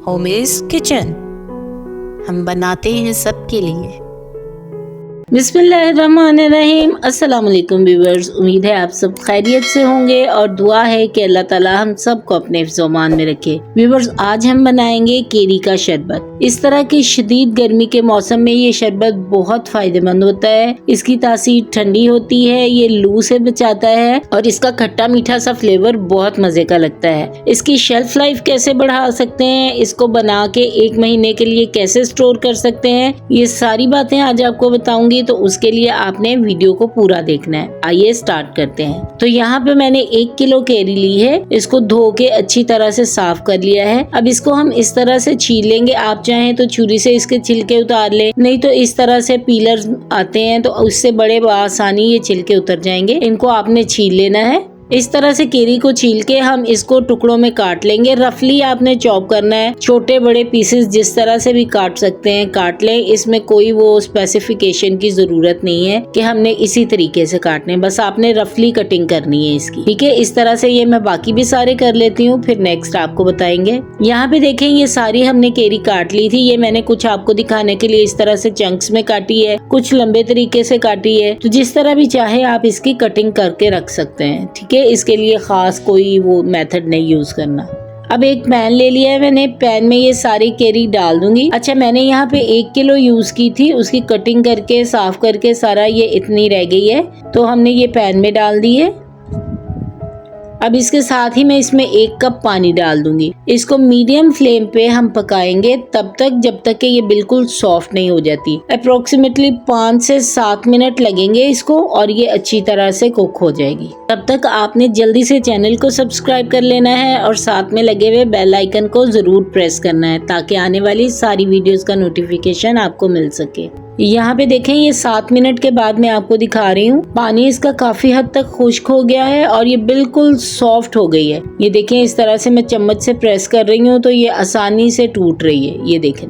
Homies kitchen, हम बनाते हैं सबके लिए। बिस्मिल्लाहिर्रहमानिर्रहीम। अस्सलाम वालेकुम व्यूअर्स, उम्मीद है आप सब खैरियत से होंगे और दुआ है कि अल्लाह ताला हम सबको अपने हिफ्ज़-ओ-मान में रखे। व्यूअर्स, आज हम बनाएंगे केरी का शरबत। इस तरह की शदीद गर्मी के मौसम में ये शरबत बहुत फायदेमंद होता है। इसकी तासीर ठंडी होती है, ये लू से बचाता है और इसका खट्टा मीठा सा फ्लेवर बहुत मजे का लगता है। इसकी शेल्फ लाइफ कैसे बढ़ा सकते हैं, इसको बना के 1 महीने के लिए कैसे स्टोर कर सकते हैं, ये सारी बातें आज आपको बताऊंगी। तो उसके लिए आपने वीडियो को पूरा देखना है। आइए स्टार्ट करते हैं। तो यहाँ पे मैंने 1 किलो केरी ली है। इसको धो के अच्छी तरह से साफ कर लिया है। अब इसको हम इस तरह से छील लेंगे। आप चाहें तो छुरी से इसके छिलके उतार ले, नहीं तो इस तरह से पीलर आते हैं तो उससे बड़े आसानी ये छिलके उतर जाएंगे। इनको आपने छील लेना है। इस तरह से केरी को छील के हम इसको टुकड़ों में काट लेंगे। रफली आपने चॉप करना है, छोटे बड़े पीसेस जिस तरह से भी काट सकते हैं काट लें। इसमें कोई वो स्पेसिफिकेशन की जरूरत नहीं है कि हमने इसी तरीके से काटने, बस आपने रफली कटिंग करनी है इसकी। ठीक है, इस तरह से ये मैं बाकी भी सारे कर लेती हूँ, फिर नेक्स्ट आपको बताएंगे। यहाँ पे देखें, ये सारी हमने केरी काट ली थी। ये मैंने कुछ आपको दिखाने के लिए इस तरह से चंक्स में काटी है, कुछ लंबे तरीके से काटी है। तो जिस तरह भी चाहे आप इसकी कटिंग करके रख सकते हैं। ठीक है, इसके लिए खास कोई वो मेथड नहीं यूज करना। अब एक पैन ले लिया है मैंने, पैन में ये सारी केरी डाल दूंगी। अच्छा, मैंने यहाँ पे 1 किलो यूज की थी, उसकी कटिंग करके साफ करके सारा ये इतनी रह गई है, तो हमने ये पैन में डाल दी है। अब इसके साथ ही मैं इसमें 1 कप पानी डाल दूंगी। इसको मीडियम फ्लेम पे हम पकाएंगे तब तक जब तक कि ये बिल्कुल सॉफ्ट नहीं हो जाती। अप्रोक्सीमेटली 5 से 7 मिनट लगेंगे इसको और ये अच्छी तरह से कुक हो जाएगी। तब तक आपने जल्दी से चैनल को सब्सक्राइब कर लेना है और साथ में लगे हुए बेल आइकन को जरूर प्रेस करना है ताकि आने वाली सारी वीडियोस का नोटिफिकेशन आपको मिल सके। यहाँ पे देखें, ये 7 मिनट के बाद मैं आपको दिखा रही हूँ। पानी इसका काफी हद तक खुश्क हो गया है और ये बिल्कुल सॉफ्ट हो गई है। ये देखें, इस तरह से मैं चम्मच से प्रेस कर रही हूँ तो ये आसानी से टूट रही है। ये देखें,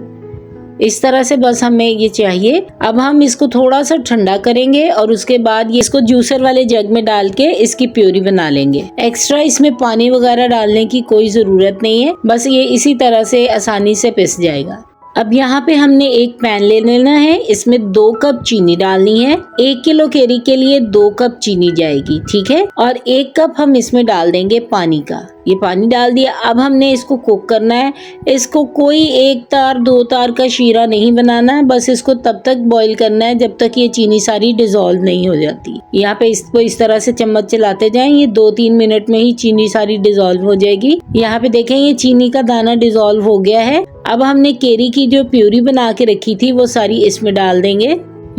इस तरह से बस हमें ये चाहिए। अब हम इसको थोड़ा सा ठंडा करेंगे और उसके बाद ये इसको जूसर वाले जग में डाल के इसकी प्यूरी बना लेंगे। एक्स्ट्रा इसमें पानी वगैरह डालने की कोई जरूरत नहीं है, बस ये इसी तरह से आसानी से पिस जाएगा। अब यहाँ पे हमने एक पैन ले लेना है, इसमें 2 कप चीनी डालनी है। 1 किलो केरी के लिए 2 कप चीनी जाएगी। ठीक है, और 1 कप हम इसमें डाल देंगे पानी का। ये पानी डाल दिया। अब हमने इसको कुक करना है। इसको कोई 1 तार 2 तार का शीरा नहीं बनाना है, बस इसको तब तक बॉईल करना है जब तक ये चीनी सारी डिजोल्व नहीं हो जाती। यहाँ पे इसको इस तरह से चम्मच चलाते जाएं, ये 2-3 मिनट में ही चीनी सारी डिजोल्व हो जाएगी। यहाँ पे देखें, ये चीनी का दाना डिजोल्व हो गया है। अब हमने केरी की जो प्यूरी बना के रखी थी वो सारी इसमें डाल देंगे।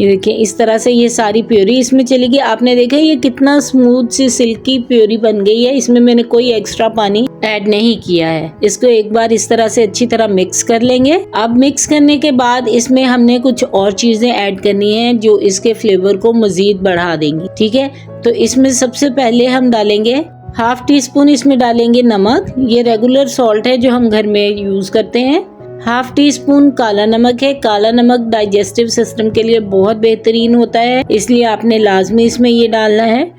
ये देखिए, इस तरह से ये सारी प्यूरी इसमें चलेगी। आपने देखा ये कितना स्मूथ सी सिल्की प्यूरी बन गई है। इसमें मैंने कोई एक्स्ट्रा पानी ऐड नहीं किया है। इसको एक बार इस तरह से अच्छी तरह मिक्स कर लेंगे। अब मिक्स करने के बाद इसमें हमने कुछ और चीजें ऐड करनी है जो इसके फ्लेवर को मजीद बढ़ा देंगी। ठीक है, तो इसमें सबसे पहले हम डालेंगे 1/2 टीस्पून इसमें डालेंगे नमक। ये रेगुलर सॉल्ट है जो हम घर में यूज करते हैं। 1/2 टीस्पून काला नमक है। काला नमक डाइजेस्टिव सिस्टम के लिए बहुत बेहतरीन होता है, इसलिए आपने लाजमी इसमें ये डालना है।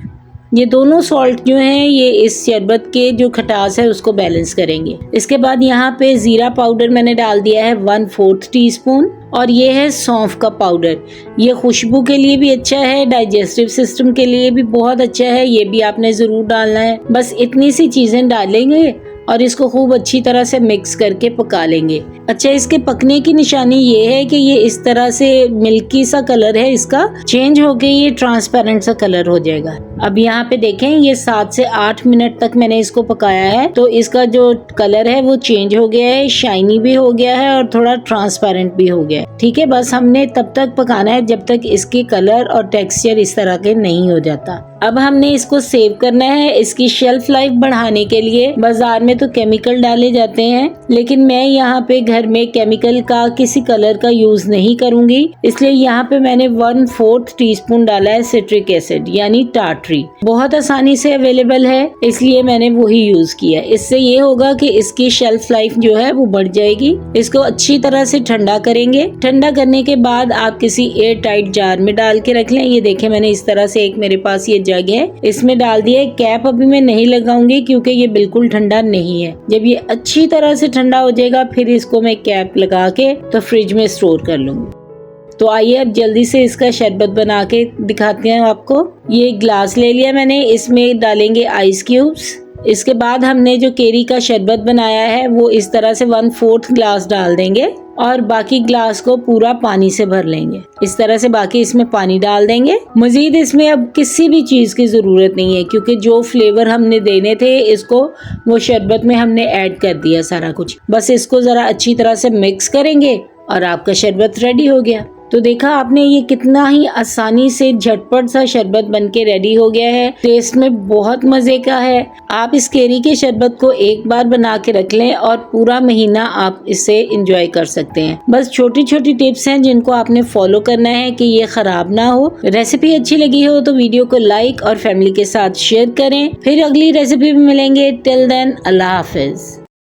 ये दोनों सॉल्ट जो हैं ये इस शरबत के जो खटास है उसको बैलेंस करेंगे। इसके बाद यहाँ पे जीरा पाउडर मैंने डाल दिया है 1/4 टीस्पून और ये है सौंफ का पाउडर। ये खुशबू के लिए भी अच्छा है, डाइजेस्टिव सिस्टम के लिए भी बहुत अच्छा है, ये भी आपने जरूर डालना है। बस इतनी सी चीजें डालेंगे और इसको खूब अच्छी तरह से मिक्स करके पका लेंगे। अच्छा, इसके पकने की निशानी ये है कि ये इस तरह से मिल्की सा कलर है, इसका चेंज होके ये ट्रांसपेरेंट सा कलर हो जाएगा। अब यहाँ पे देखें, ये 7 से 8 मिनट तक मैंने इसको पकाया है तो इसका जो कलर है वो चेंज हो गया है, शाइनी भी हो गया है और थोड़ा ट्रांसपेरेंट भी हो गया है। ठीक है, बस हमने तब तक पकाना है जब तक इसकी कलर और टेक्सचर इस तरह के नहीं हो जाता। अब हमने इसको सेव करना है। इसकी शेल्फ लाइफ बढ़ाने के लिए बाजार में तो केमिकल डाले जाते हैं, लेकिन मैं यहाँ पे घर में केमिकल का किसी कलर का यूज नहीं करूंगी, इसलिए यहाँ पे मैंने 1/4 टीस्पून डाला है सिट्रिक एसिड यानी टार्टरी। बहुत आसानी से अवेलेबल है, इसलिए मैंने वही यूज किया। इससे ये होगा कि इसकी शेल्फ लाइफ जो है वो बढ़ जाएगी। इसको अच्छी तरह से ठंडा करेंगे। ठंडा करने के बाद आप किसी एयर टाइट जार में डाल के रख लें। ये देखें, मैंने इस तरह से एक मेरे पास ये जार किया गया है। इसमें डाल दिया है कैप, अभी मैं नहीं लगाऊंगी क्योंकि ये बिल्कुल ठंडा नहीं है। जब ये अच्छी तरह से ठंडा हो जाएगा फिर इसको मैं कैप लगा के तो फ्रिज में स्टोर कर लूंगी। तो आइए अब जल्दी से इसका शरबत बना के दिखाते हैं आपको। ये ग्लास ले लिया मैंने, इसमें डालेंगे आइस क्यूब्स। इसके बाद हमने जो केरी का शरबत बनाया है वो इस तरह से 1/4 ग्लास डाल देंगे और बाकी ग्लास को पूरा पानी से भर लेंगे। इस तरह से बाकी इसमें पानी डाल देंगे। मजीद इसमें अब किसी भी चीज की जरूरत नहीं है क्योंकि जो फ्लेवर हमने देने थे इसको वो शरबत में हमने ऐड कर दिया सारा कुछ। बस इसको जरा अच्छी तरह से मिक्स करेंगे और आपका शरबत रेडी हो गया। तो देखा आपने, ये कितना ही आसानी से झटपट सा शरबत बनके रेडी हो गया है। टेस्ट में बहुत मजे का है। आप इस केरी के शरबत को एक बार बना के रख लें और पूरा महीना आप इसे एंजॉय कर सकते हैं। बस छोटी छोटी टिप्स हैं जिनको आपने फॉलो करना है कि ये खराब ना हो। रेसिपी अच्छी लगी हो तो वीडियो को लाइक और फैमिली के साथ शेयर करें। फिर अगली रेसिपी में मिलेंगे। टिल देन, अल्लाह हाफिज।